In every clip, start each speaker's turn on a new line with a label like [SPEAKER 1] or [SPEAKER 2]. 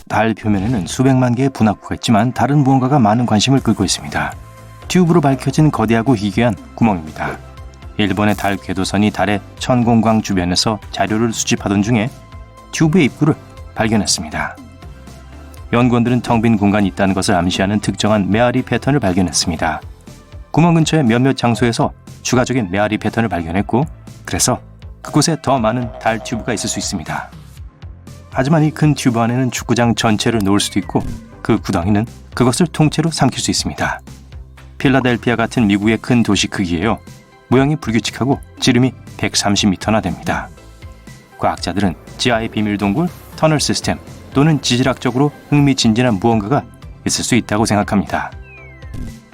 [SPEAKER 1] 달 표면에는 수백만 개의 분화구가 있지만 다른 무언가가 많은 관심을 끌고 있습니다. 튜브로 밝혀진 거대하고 희귀한 구멍입니다. 일본의 달 궤도선이 달의 천공광 주변에서 자료를 수집하던 중에 튜브의 입구를 발견했습니다. 연구원들은 텅 빈 공간이 있다는 것을 암시하는 특정한 메아리 패턴을 발견했습니다. 구멍 근처의 몇몇 장소에서 추가적인 메아리 패턴을 발견했고, 그래서 그곳에 더 많은 달 튜브가 있을 수 있습니다. 하지만 이 큰 튜브 안에는 축구장 전체를 놓을 수도 있고, 그 구덩이는 그것을 통째로 삼킬 수 있습니다. 필라델피아 같은 미국의 큰 도시 크기예요. 모양이 불규칙하고 지름이 130m나 됩니다. 과학자들은 지하의 비밀 동굴, 터널 시스템 또는 지질학적으로 흥미진진한 무언가가 있을 수 있다고 생각합니다.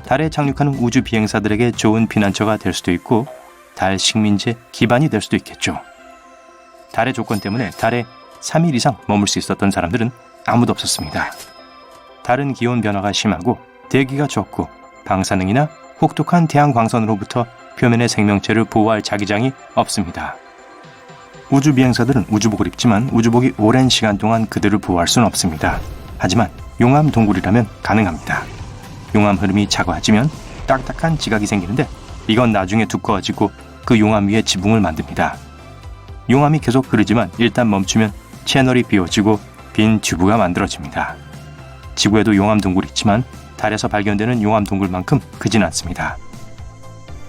[SPEAKER 1] 달에 착륙하는 우주 비행사들에게 좋은 피난처가 될 수도 있고, 달 식민지의 기반이 될 수도 있겠죠. 달의 조건 때문에 달에 3일 이상 머물 수 있었던 사람들은 아무도 없었습니다. 달은 기온 변화가 심하고 대기가 적고 방사능이나 혹독한 태양 광선으로부터 표면의 생명체를 보호할 자기장이 없습니다. 우주 비행사들은 우주복을 입지만 우주복이 오랜 시간 동안 그들을 보호할 수는 없습니다. 하지만 용암 동굴이라면 가능합니다. 용암 흐름이 차가워지면 딱딱한 지각이 생기는데, 이건 나중에 두꺼워지고 그 용암 위에 지붕을 만듭니다. 용암이 계속 흐르지만 일단 멈추면 채널이 비워지고 빈 튜브가 만들어집니다. 지구에도 용암 동굴이 있지만 달에서 발견되는 용암 동굴만큼 크진 않습니다.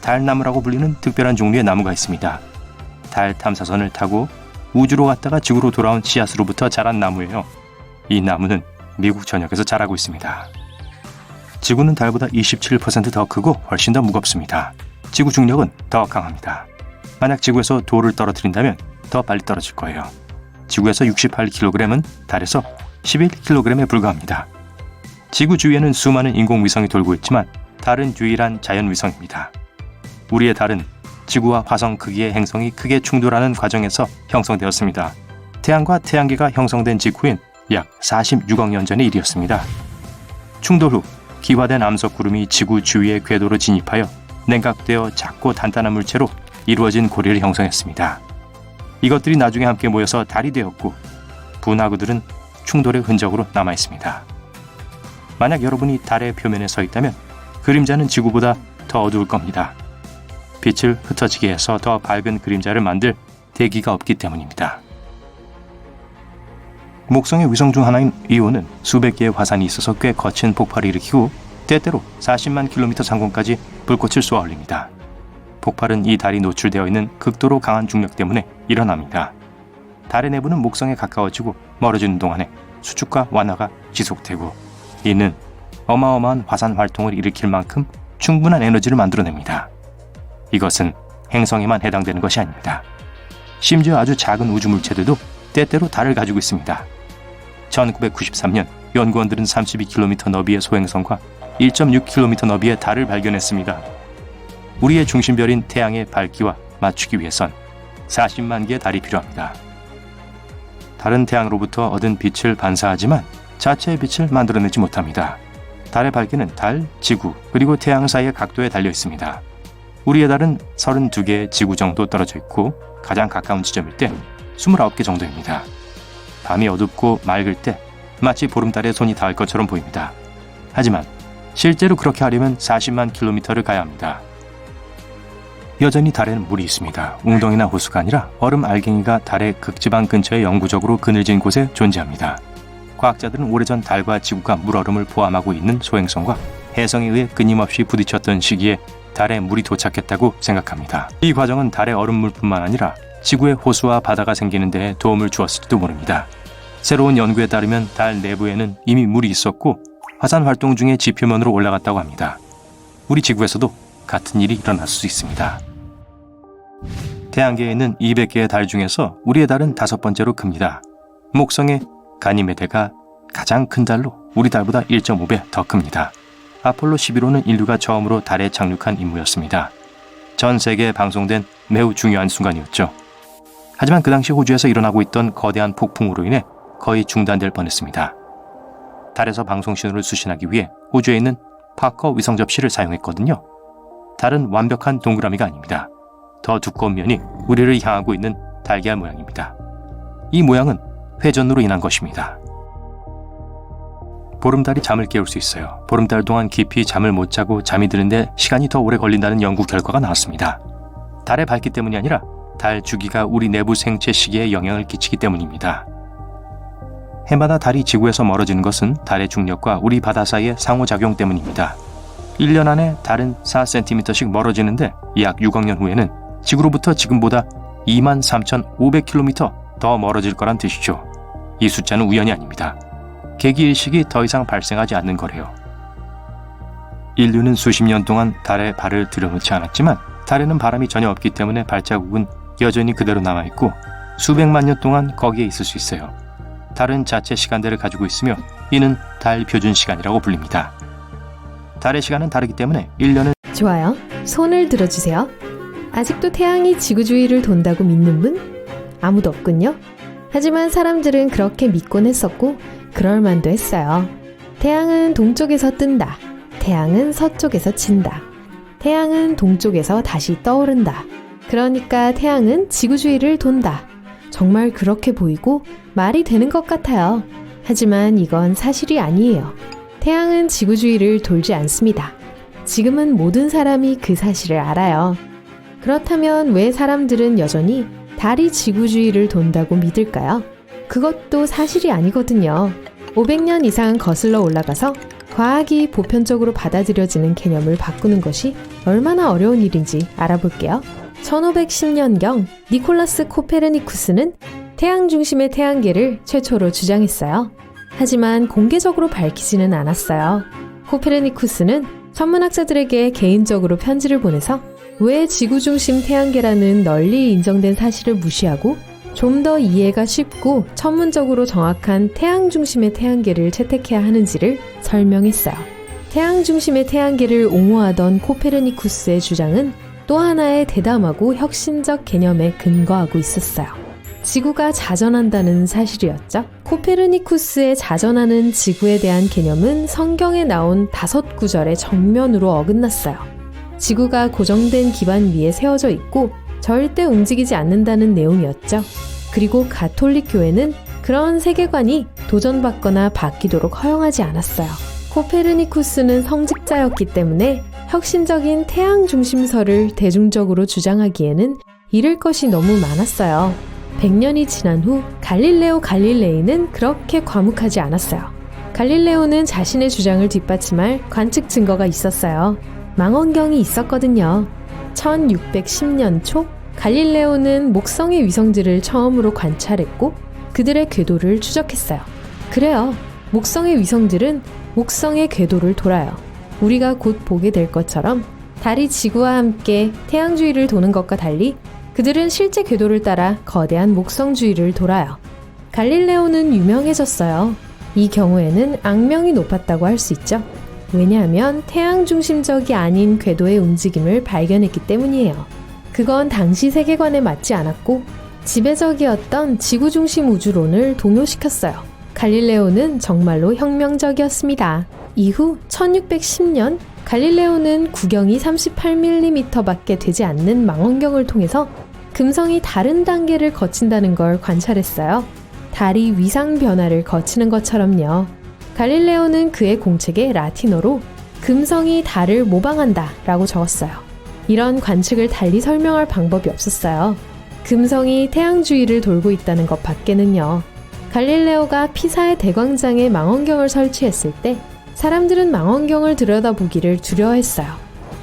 [SPEAKER 1] 달나무라고 불리는 특별한 종류의 나무가 있습니다. 달 탐사선을 타고 우주로 갔다가 지구로 돌아온 씨앗으로부터 자란 나무예요. 이 나무는 미국 전역에서 자라고 있습니다. 지구는 달보다 27% 더 크고 훨씬 더 무겁습니다. 지구 중력은 더 강합니다. 만약 지구에서 돌을 떨어뜨린다면 더 빨리 떨어질 거예요. 지구에서 68kg은 달에서 11kg에 불과합니다. 지구 주위에는 수많은 인공위성이 돌고 있지만 달은 유일한 자연위성입니다. 우리의 달은 지구와 화성 크기의 행성이 크게 충돌하는 과정에서 형성되었습니다. 태양과 태양계가 형성된 직후인 약 46억 년 전의 일이었습니다. 충돌 후 기화된 암석 구름이 지구 주위의 궤도로 진입하여 냉각되어 작고 단단한 물체로 이루어진 고리를 형성했습니다. 이것들이 나중에 함께 모여서 달이 되었고, 분화구들은 충돌의 흔적으로 남아있습니다. 만약 여러분이 달의 표면에 서 있다면 그림자는 지구보다 더 어두울 겁니다. 빛을 흩어지게 해서 더 밝은 그림자를 만들 대기가 없기 때문입니다. 목성의 위성 중 하나인 이오는 수백 개의 화산이 있어서 꽤 거친 폭발을 일으키고 때때로 40만 킬로미터 상공까지 불꽃을 쏘아 올립니다. 폭발은 이 달이 노출되어 있는 극도로 강한 중력 때문에 일어납니다. 달의 내부는 목성에 가까워지고 멀어지는 동안에 수축과 완화가 지속되고, 이는 어마어마한 화산 활동을 일으킬 만큼 충분한 에너지를 만들어냅니다. 이것은 행성에만 해당되는 것이 아닙니다. 심지어 아주 작은 우주 물체들도 때때로 달을 가지고 있습니다. 1993년 연구원들은 32km 너비의 소행성과 1.6km 너비의 달을 발견했습니다. 우리의 중심별인 태양의 밝기와 맞추기 위해선 40만 개의 달이 필요합니다. 달은 태양으로부터 얻은 빛을 반사하지만 자체의 빛을 만들어내지 못합니다. 달의 밝기는 달, 지구, 그리고 태양 사이의 각도에 달려 있습니다. 우리의 달은 32개의 지구 정도 떨어져 있고 가장 가까운 지점일 때 29개 정도입니다. 밤이 어둡고 맑을 때 마치 보름달에 손이 닿을 것처럼 보입니다. 하지만 실제로 그렇게 하려면 40만 킬로미터를 가야 합니다. 여전히 달에는 물이 있습니다. 웅덩이나 호수가 아니라 얼음 알갱이가 달의 극지방 근처에 영구적으로 그늘진 곳에 존재합니다. 과학자들은 오래전 달과 지구가 물얼음을 포함하고 있는 소행성과 해성에 의해 끊임없이 부딪혔던 시기에 달에 물이 도착했다고 생각합니다. 이 과정은 달의 얼음물뿐만 아니라 지구의 호수와 바다가 생기는 데 도움을 주었을지도 모릅니다. 새로운 연구에 따르면 달 내부에는 이미 물이 있었고 화산 활동 중에 지표면으로 올라갔다고 합니다. 우리 지구에서도 같은 일이 일어날 수 있습니다. 태양계에 있는 200개의 달 중에서 우리의 달은 5번째로 큽니다. 목성의 가니메데가 가장 큰 달로 우리 달보다 1.5배 더 큽니다. 아폴로 11호는 인류가 처음으로 달에 착륙한 임무였습니다. 전 세계에 방송된 매우 중요한 순간이었죠. 하지만 그 당시 호주에서 일어나고 있던 거대한 폭풍으로 인해 거의 중단될 뻔했습니다. 달에서 방송 신호를 수신하기 위해 호주에 있는 파커 위성 접시를 사용했거든요. 달은 완벽한 동그라미가 아닙니다. 더 두꺼운 면이 우리를 향하고 있는 달걀 모양입니다. 이 모양은 회전으로 인한 것입니다. 보름달이 잠을 깨울 수 있어요. 보름달 동안 깊이 잠을 못 자고 잠이 드는데 시간이 더 오래 걸린다는 연구 결과가 나왔습니다. 달의 밝기 때문이 아니라 달 주기가 우리 내부 생체 시계에 영향을 끼치기 때문입니다. 해마다 달이 지구에서 멀어지는 것은 달의 중력과 우리 바다 사이의 상호작용 때문입니다. 1년 안에 달은 4cm씩 멀어지는데 약 6억 년 후에는 지구로부터 지금보다 23,500km 더 멀어질 거란 뜻이죠. 이 숫자는 우연이 아닙니다. 개기일식이 더 이상 발생하지 않는 거래요. 인류는 수십 년 동안 달에 발을 들여놓지 않았지만 달에는 바람이 전혀 없기 때문에 발자국은 여전히 그대로 남아있고 수백만 년 동안 거기에 있을 수 있어요. 달은 자체 시간대를 가지고 있으며 이는 달 표준 시간이라고 불립니다. 달의 시간은 다르기 때문에 1년은
[SPEAKER 2] 좋아요. 손을 들어주세요. 아직도 태양이 지구 주위를 돈다고 믿는 분? 아무도 없군요. 하지만 사람들은 그렇게 믿곤 했었고 그럴 만도 했어요. 태양은 동쪽에서 뜬다. 태양은 서쪽에서 진다. 태양은 동쪽에서 다시 떠오른다. 그러니까 태양은 지구 주위를 돈다. 정말 그렇게 보이고 말이 되는 것 같아요. 하지만 이건 사실이 아니에요. 태양은 지구 주위를 돌지 않습니다. 지금은 모든 사람이 그 사실을 알아요. 그렇다면 왜 사람들은 여전히 달이 지구 주위를 돈다고 믿을까요? 그것도 사실이 아니거든요. 500년 이상 거슬러 올라가서 과학이 보편적으로 받아들여지는 개념을 바꾸는 것이 얼마나 어려운 일인지 알아볼게요. 1510년경 니콜라스 코페르니쿠스는 태양 중심의 태양계를 최초로 주장했어요. 하지만 공개적으로 밝히지는 않았어요. 코페르니쿠스는 천문학자들에게 개인적으로 편지를 보내서 왜 지구 중심 태양계라는 널리 인정된 사실을 무시하고 좀 더 이해가 쉽고 천문적으로 정확한 태양 중심의 태양계를 채택해야 하는지를 설명했어요. 태양 중심의 태양계를 옹호하던 코페르니쿠스의 주장은 또 하나의 대담하고 혁신적 개념에 근거하고 있었어요. 지구가 자전한다는 사실이었죠. 코페르니쿠스의 자전하는 지구에 대한 개념은 성경에 나온 5구절의 정면으로 어긋났어요. 지구가 고정된 기반 위에 세워져 있고 절대 움직이지 않는다는 내용이었죠. 그리고 가톨릭 교회는 그런 세계관이 도전받거나 바뀌도록 허용하지 않았어요. 코페르니쿠스는 성직자였기 때문에 혁신적인 태양 중심설을 대중적으로 주장하기에는 잃을 것이 너무 많았어요. 100년이 지난 후 갈릴레오 갈릴레이는 그렇게 과묵하지 않았어요. 갈릴레오는 자신의 주장을 뒷받침할 관측 증거가 있었어요. 망원경이 있었거든요. 1610년 초 갈릴레오는 목성의 위성들을 처음으로 관찰했고 그들의 궤도를 추적했어요. 그래요. 목성의 위성들은 목성의 궤도를 돌아요. 우리가 곧 보게 될 것처럼 달이 지구와 함께 태양 주위를 도는 것과 달리 그들은 실제 궤도를 따라 거대한 목성 주위를 돌아요. 갈릴레오는 유명해졌어요. 이 경우에는 악명이 높았다고 할 수 있죠. 왜냐하면 태양 중심적이 아닌 궤도의 움직임을 발견했기 때문이에요. 그건 당시 세계관에 맞지 않았고 지배적이었던 지구 중심 우주론을 동요시켰어요. 갈릴레오는 정말로 혁명적이었습니다. 이후 1610년 갈릴레오는 구경이 38mm밖에 되지 않는 망원경을 통해서 금성이 다른 단계를 거친다는 걸 관찰했어요. 달이 위상 변화를 거치는 것처럼요. 갈릴레오는 그의 공책에 라틴어로 금성이 달을 모방한다 라고 적었어요. 이런 관측을 달리 설명할 방법이 없었어요. 금성이 태양 주위를 돌고 있다는 것 밖에는요. 갈릴레오가 피사의 대광장에 망원경을 설치했을 때 사람들은 망원경을 들여다보기를 두려워했어요.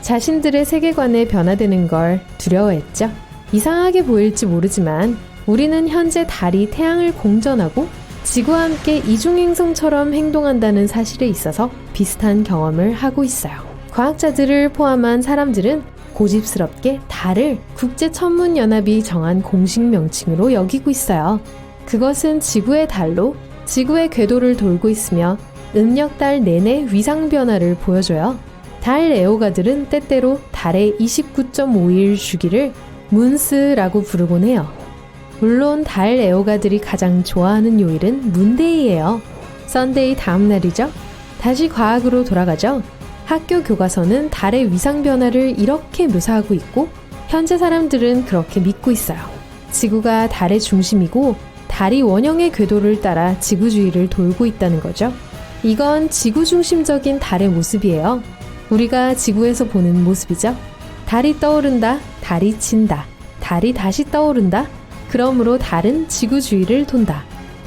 [SPEAKER 2] 자신들의 세계관에 변화되는 걸 두려워했죠. 이상하게 보일지 모르지만 우리는 현재 달이 태양을 공전하고 지구와 함께 이중행성처럼 행동한다는 사실에 있어서 비슷한 경험을 하고 있어요. 과학자들을 포함한 사람들은 고집스럽게 달을 국제천문연합이 정한 공식 명칭으로 여기고 있어요. 그것은 지구의 달로 지구의 궤도를 돌고 있으며 음력달 내내 위상 변화를 보여줘요. 달 애호가들은 때때로 달의 29.5일 주기를 문스라고 부르곤 해요. 물론 달 애호가들이 가장 좋아하는 요일은 문데이예요. 썬데이 다음 날이죠. 다시 과학으로 돌아가죠. 학교 교과서는 달의 위상 변화를 이렇게 묘사하고 있고 현재 사람들은 그렇게 믿고 있어요. 지구가 달의 중심이고 달이 원형의 궤도를 따라 지구 주위를 돌고 있다는 거죠. 이건 지구 중심적인 달의 모습이에요. 우리가 지구에서 보는 모습이죠. 달이 떠오른다, 달이 친다, 달이 다시 떠오른다. 그러므로 달은 지구 주위를 돈다.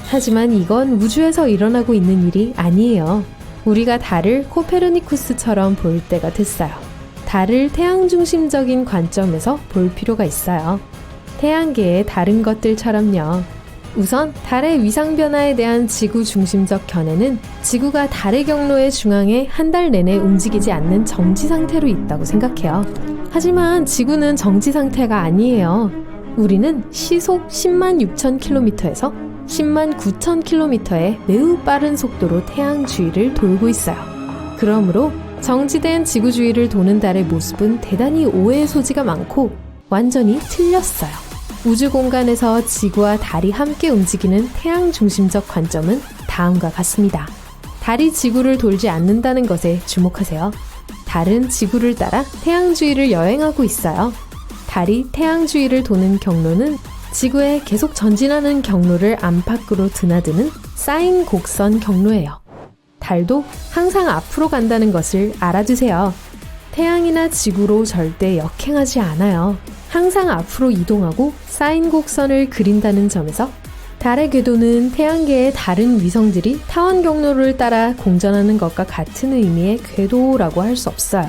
[SPEAKER 2] 하지만 이건 우주에서 일어나고 있는 일이 아니에요. 우리가 달을 코페르니쿠스처럼 볼 때가 됐어요. 달을 태양 중심적인 관점에서 볼 필요가 있어요. 태양계의 다른 것들처럼요. 우선 달의 위상 변화에 대한 지구 중심적 견해는 지구가 달의 경로의 중앙에 한 달 내내 움직이지 않는 정지 상태로 있다고 생각해요. 하지만 지구는 정지 상태가 아니에요. 우리는 시속 10만 6천 킬로미터에서 10만 9천 킬로미터의 매우 빠른 속도로 태양 주위를 돌고 있어요. 그러므로 정지된 지구 주위를 도는 달의 모습은 대단히 오해의 소지가 많고 완전히 틀렸어요. 우주 공간에서 지구와 달이 함께 움직이는 태양 중심적 관점은 다음과 같습니다. 달이 지구를 돌지 않는다는 것에 주목하세요. 달은 지구를 따라 태양 주위를 여행하고 있어요. 달이 태양 주위를 도는 경로는 지구에 계속 전진하는 경로를 안팎으로 드나드는 사인 곡선 경로예요. 달도 항상 앞으로 간다는 것을 알아두세요. 태양이나 지구로 절대 역행하지 않아요. 항상 앞으로 이동하고 사인 곡선을 그린다는 점에서 달의 궤도는 태양계의 다른 위성들이 타원 경로를 따라 공전하는 것과 같은 의미의 궤도라고 할 수 없어요.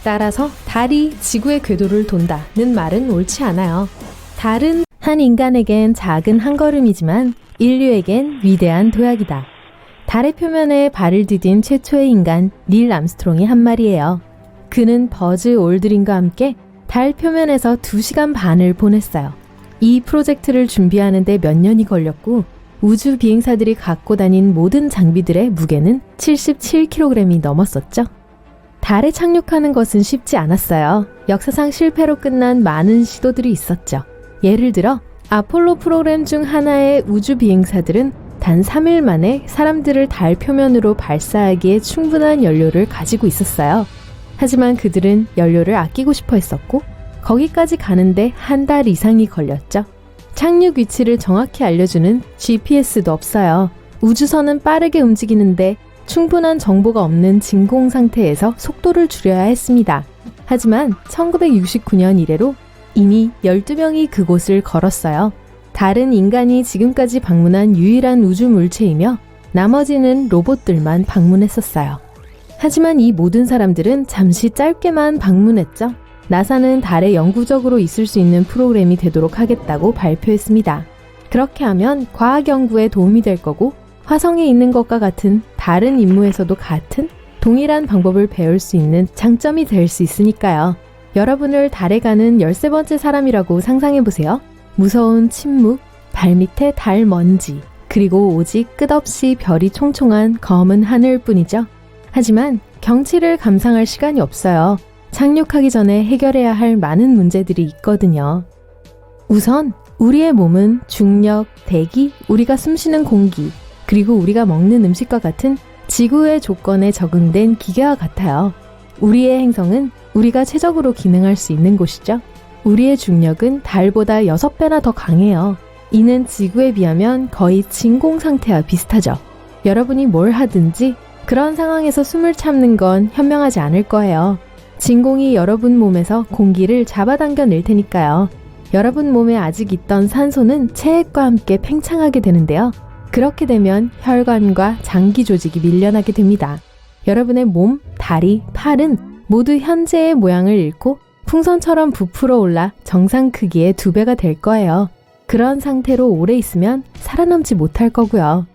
[SPEAKER 2] 따라서 달이 지구의 궤도를 돈다는 말은 옳지 않아요. 달은 한 인간에겐 작은 한 걸음이지만 인류에겐 위대한 도약이다. 달의 표면에 발을 디딘 최초의 인간 닐 암스트롱이 한 말이에요. 그는 버즈 올드린과 함께 달 표면에서 2시간 반을 보냈어요. 이 프로젝트를 준비하는데 몇 년이 걸렸고 우주 비행사들이 갖고 다닌 모든 장비들의 무게는 77kg이 넘었었죠. 달에 착륙하는 것은 쉽지 않았어요. 역사상 실패로 끝난 많은 시도들이 있었죠. 예를 들어 아폴로 프로그램 중 하나의 우주 비행사들은 단 3일 만에 사람들을 달 표면으로 발사하기에 충분한 연료를 가지고 있었어요. 하지만 그들은 연료를 아끼고 싶어 했었고 거기까지 가는데 한 달 이상이 걸렸죠. 착륙 위치를 정확히 알려주는 GPS도 없어요. 우주선은 빠르게 움직이는데 충분한 정보가 없는 진공 상태에서 속도를 줄여야 했습니다. 하지만 1969년 이래로 이미 12명이 그곳을 걸었어요. 달은 인간이 지금까지 방문한 유일한 우주 물체이며 나머지는 로봇들만 방문했었어요. 하지만 이 모든 사람들은 잠시 짧게만 방문했죠. 나사는 달에 영구적으로 있을 수 있는 프로그램이 되도록 하겠다고 발표했습니다. 그렇게 하면 과학 연구에 도움이 될 거고 화성에 있는 것과 같은 다른 임무에서도 같은 동일한 방법을 배울 수 있는 장점이 될 수 있으니까요. 여러분을 달에 가는 13번째 사람이라고 상상해보세요. 무서운 침묵, 발밑에 달 먼지, 그리고 오직 끝없이 별이 총총한 검은 하늘뿐이죠. 하지만 경치를 감상할 시간이 없어요. 착륙하기 전에 해결해야 할 많은 문제들이 있거든요. 우선 우리의 몸은 중력, 대기, 우리가 숨쉬는 공기, 그리고 우리가 먹는 음식과 같은 지구의 조건에 적응된 기계와 같아요. 우리의 행성은 우리가 최적으로 기능할 수 있는 곳이죠. 우리의 중력은 달보다 6배나 더 강해요. 이는 지구에 비하면 거의 진공 상태와 비슷하죠. 여러분이 뭘 하든지 그런 상황에서 숨을 참는 건 현명하지 않을 거예요. 진공이 여러분 몸에서 공기를 잡아당겨 낼 테니까요. 여러분 몸에 아직 있던 산소는 체액과 함께 팽창하게 되는데요. 그렇게 되면 혈관과 장기 조직이 밀려나게 됩니다. 여러분의 몸, 다리, 팔은 모두 현재의 모양을 잃고 풍선처럼 부풀어 올라 정상 크기의 2배가 될 거예요. 그런 상태로 오래 있으면 살아남지 못할 거고요.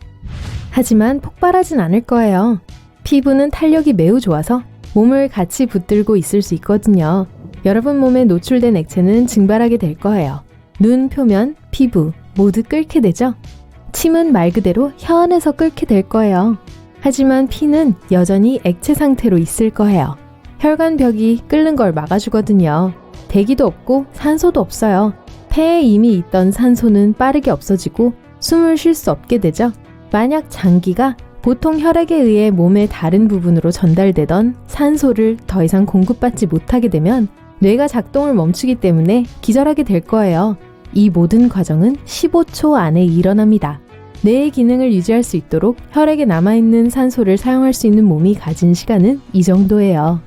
[SPEAKER 2] 하지만 폭발하진 않을 거예요. 피부는 탄력이 매우 좋아서 몸을 같이 붙들고 있을 수 있거든요. 여러분 몸에 노출된 액체는 증발하게 될 거예요. 눈 표면, 피부 모두 끓게 되죠. 침은 말 그대로 혀 안에서 끓게 될 거예요. 하지만 피는 여전히 액체 상태로 있을 거예요. 혈관벽이 끓는 걸 막아주거든요. 대기도 없고 산소도 없어요. 폐에 이미 있던 산소는 빠르게 없어지고 숨을 쉴 수 없게 되죠. 만약 장기가 보통 혈액에 의해 몸의 다른 부분으로 전달되던 산소를 더 이상 공급받지 못하게 되면 뇌가 작동을 멈추기 때문에 기절하게 될 거예요. 이 모든 과정은 15초 안에 일어납니다. 뇌의 기능을 유지할 수 있도록 혈액에 남아있는 산소를 사용할 수 있는 몸이 가진 시간은 이 정도예요.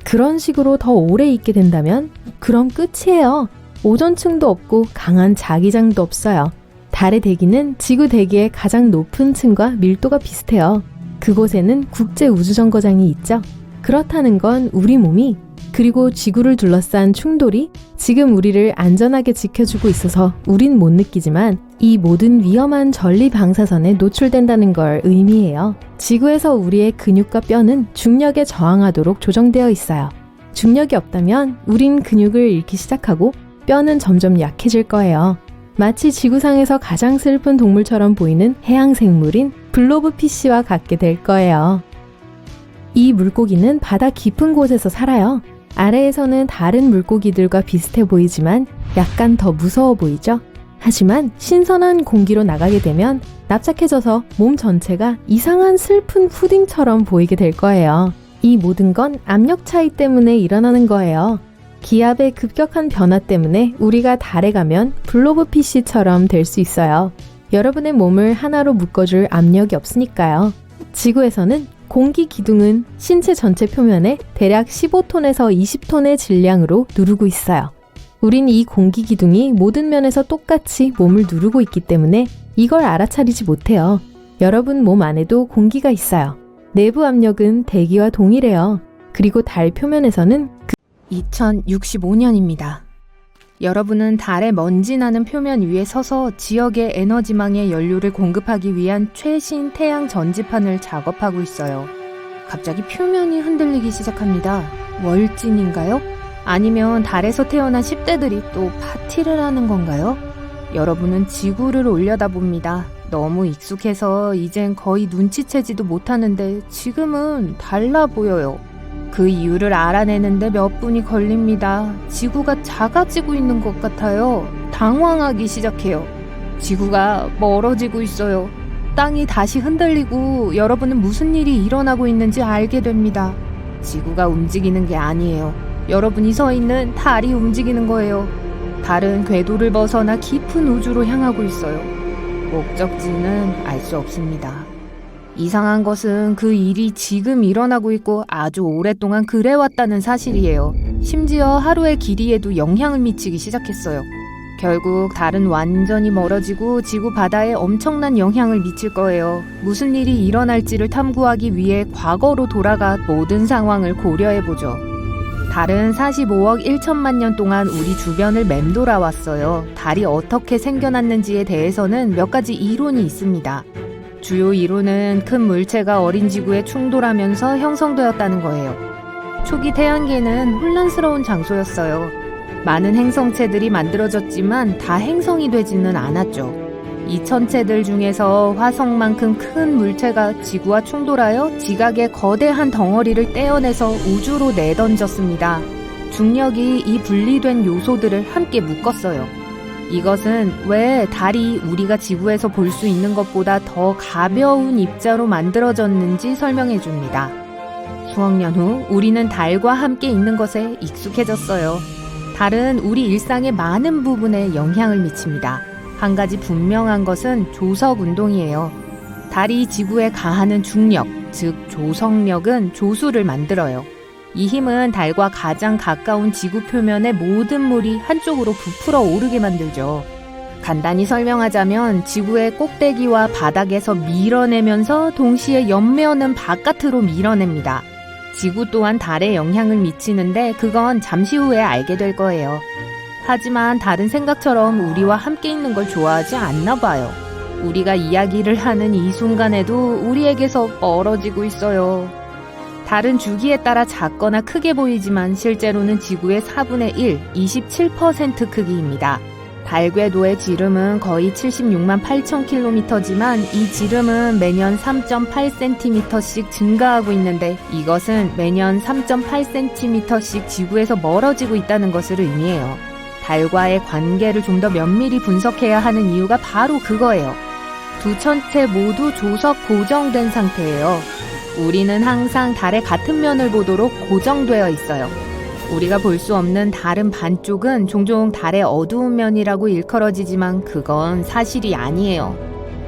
[SPEAKER 2] 그런 식으로 더 오래 있게 된다면 그럼 끝이에요. 오존층도 없고 강한 자기장도 없어요. 달의 대기는 지구 대기의 가장 높은 층과 밀도가 비슷해요. 그곳에는 국제우주정거장이 있죠. 그렇다는 건 우리 몸이 그리고 지구를 둘러싼 충돌이 지금 우리를 안전하게 지켜주고 있어서 우린 못 느끼지만 이 모든 위험한 전리 방사선에 노출된다는 걸 의미해요. 지구에서 우리의 근육과 뼈는 중력에 저항하도록 조정되어 있어요. 중력이 없다면 우린 근육을 잃기 시작하고 뼈는 점점 약해질 거예요. 마치 지구상에서 가장 슬픈 동물처럼 보이는 해양 생물인 블로브피쉬와 같게 될 거예요. 이 물고기는 바다 깊은 곳에서 살아요. 아래에서는 다른 물고기들과 비슷해 보이지만 약간 더 무서워 보이죠? 하지만 신선한 공기로 나가게 되면 납작해져서 몸 전체가 이상한 슬픈 푸딩처럼 보이게 될 거예요. 이 모든 건 압력 차이 때문에 일어나는 거예요. 기압의 급격한 변화 때문에 우리가 달에 가면 블로브피쉬처럼 될 수 있어요. 여러분의 몸을 하나로 묶어줄 압력이 없으니까요. 지구에서는 공기 기둥은 신체 전체 표면에 대략 15톤에서 20톤의 질량으로 누르고 있어요. 우린 이 공기 기둥이 모든 면에서 똑같이 몸을 누르고 있기 때문에 이걸 알아차리지 못해요. 여러분 몸 안에도 공기가 있어요. 내부 압력은 대기와 동일해요. 그리고 달 표면에서는 2065년입니다. 여러분은 달의 먼지 나는 표면 위에 서서 지역의 에너지망에 연료를 공급하기 위한 최신 태양 전지판을 작업하고 있어요. 갑자기 표면이 흔들리기 시작합니다. 월진인가요? 아니면 달에서 태어난 10대들이 또 파티를 하는 건가요? 여러분은 지구를 올려다봅니다. 너무 익숙해서 이젠 거의 눈치채지도 못하는데 지금은 달라 보여요. 그 이유를 알아내는데 몇 분이 걸립니다. 지구가 작아지고 있는 것 같아요. 당황하기 시작해요. 지구가 멀어지고 있어요. 땅이 다시 흔들리고 여러분은 무슨 일이 일어나고 있는지 알게 됩니다. 지구가 움직이는 게 아니에요. 여러분이 서 있는 달이 움직이는 거예요. 달은 궤도를 벗어나 깊은 우주로 향하고 있어요. 목적지는 알 수 없습니다. 이상한 것은 그 일이 지금 일어나고 있고 아주 오랫동안 그래왔다는 사실이에요. 심지어 하루의 길이에도 영향을 미치기 시작했어요. 결국 달은 완전히 멀어지고 지구 바다에 엄청난 영향을 미칠 거예요. 무슨 일이 일어날지를 탐구하기 위해 과거로 돌아가 모든 상황을 고려해보죠. 달은 45억 1천만 년 동안 우리 주변을 맴돌아왔어요. 달이 어떻게 생겨났는지에 대해서는 몇 가지 이론이 있습니다. 주요 이론은 큰 물체가 어린 지구에 충돌하면서 형성되었다는 거예요. 초기 태양계는 혼란스러운 장소였어요. 많은 행성체들이 만들어졌지만 다 행성이 되지는 않았죠. 이 천체들 중에서 화성만큼 큰 물체가 지구와 충돌하여 지각의 거대한 덩어리를 떼어내서 우주로 내던졌습니다. 중력이 이 분리된 요소들을 함께 묶었어요. 이것은 왜 달이 우리가 지구에서 볼 수 있는 것보다 더 가벼운 입자로 만들어졌는지 설명해 줍니다. 수억 년 후 우리는 달과 함께 있는 것에 익숙해졌어요. 달은 우리 일상의 많은 부분에 영향을 미칩니다. 한 가지 분명한 것은 조석 운동이에요. 달이 지구에 가하는 중력, 즉 조석력은 조수를 만들어요. 이 힘은 달과 가장 가까운 지구 표면의 모든 물이 한쪽으로 부풀어 오르게 만들죠. 간단히 설명하자면 지구의 꼭대기와 바닥에서 밀어내면서 동시에 옆면은 바깥으로 밀어냅니다. 지구 또한 달에 영향을 미치는데 그건 잠시 후에 알게 될 거예요. 하지만 달은 생각처럼 우리와 함께 있는 걸 좋아하지 않나 봐요. 우리가 이야기를 하는 이 순간에도 우리에게서 멀어지고 있어요. 달은 주기에 따라 작거나 크게 보이지만 실제로는 지구의 4분의 1, 27% 크기입니다. 달 궤도의 지름은 거의 76만 8천 킬로미터지만 이 지름은 매년 3.8cm씩 증가하고 있는데 이것은 매년 3.8cm씩 지구에서 멀어지고 있다는 것을 의미해요. 달과의 관계를 좀 더 면밀히 분석해야 하는 이유가 바로 그거예요. 두 천체 모두 조석 고정된 상태예요. 우리는 항상 달의 같은 면을 보도록 고정되어 있어요. 우리가 볼 수 없는 다른 반쪽은 종종 달의 어두운 면이라고 일컬어지지만 그건 사실이 아니에요.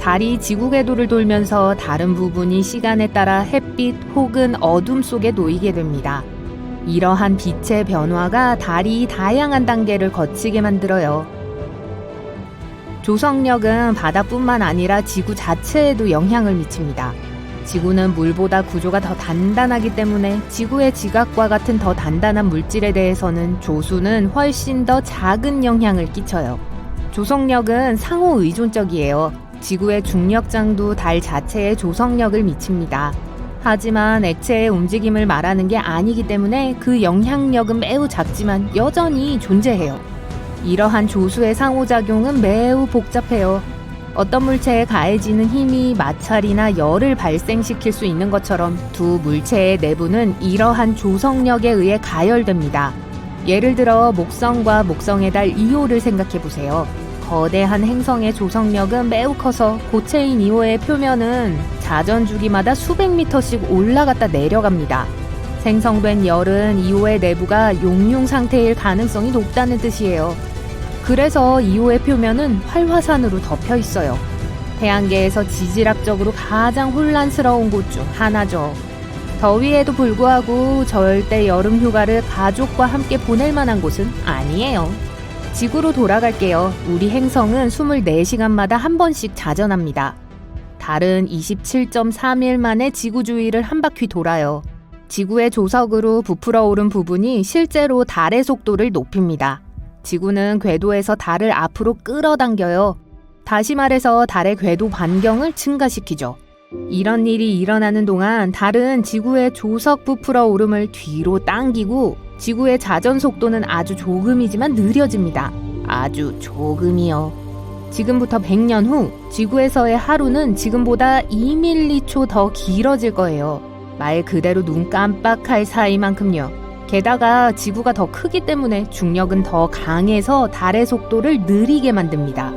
[SPEAKER 3] 달이 지구 궤도를 돌면서 다른 부분이 시간에 따라 햇빛 혹은 어둠 속에 놓이게 됩니다. 이러한 빛의 변화가 달이 다양한 단계를 거치게 만들어요. 조성력은 바다뿐만 아니라 지구 자체에도 영향을 미칩니다. 지구는 물보다 구조가 더 단단하기 때문에 지구의 지각과 같은 더 단단한 물질에 대해서는 조수는 훨씬 더 작은 영향을 끼쳐요. 조성력은 상호 의존적이에요. 지구의 중력장도 달 자체에 조성력을 미칩니다. 하지만 액체의 움직임을 말하는 게 아니기 때문에 그 영향력은 매우 작지만 여전히 존재해요. 이러한 조수의 상호작용은 매우 복잡해요. 어떤 물체에 가해지는 힘이 마찰이나 열을 발생시킬 수 있는 것처럼 두 물체의 내부는 이러한 조성력에 의해 가열됩니다. 예를 들어 목성과 목성의 달 이오를 생각해보세요. 거대한 행성의 조성력은 매우 커서 고체인 이오의 표면은 자전주기마다 수백 미터씩 올라갔다 내려갑니다. 생성된 열은 이오의 내부가 용융 상태일 가능성이 높다는 뜻이에요. 그래서 이오의 표면은 활화산으로 덮여 있어요. 태양계에서 지질학적으로 가장 혼란스러운 곳 중 하나죠. 더위에도 불구하고 절대 여름 휴가를 가족과 함께 보낼 만한 곳은 아니에요. 지구로 돌아갈게요. 우리 행성은 24시간마다 한 번씩 자전합니다. 달은 27.3일 만에 지구 주위를 한 바퀴 돌아요. 지구의 조석으로 부풀어 오른 부분이 실제로 달의 속도를 높입니다. 지구는 궤도에서 달을 앞으로 끌어당겨요. 다시 말해서 달의 궤도 반경을 증가시키죠. 이런 일이 일어나는 동안 달은 지구의 조석 부풀어 오름을 뒤로 당기고 지구의 자전 속도는 아주 조금이지만 느려집니다. 아주 조금이요. 지금부터 100년 후 지구에서의 하루는 지금보다 2밀리초 더 길어질 거예요. 말 그대로 눈 깜빡할 사이만큼요. 게다가 지구가 더 크기 때문에 중력은 더 강해서 달의 속도를 느리게 만듭니다.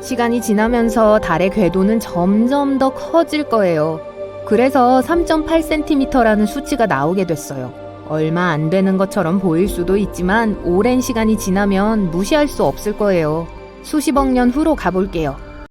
[SPEAKER 3] 시간이 지나면서 달의 궤도는 점점 더 커질 거예요. 그래서 3.8cm라는 수치가 나오게 됐어요. 얼마 안 되는 것처럼 보일 수도 있지만 오랜 시간이 지나면 무시할 수 없을 거예요. 수십억 년 후로 가볼게요.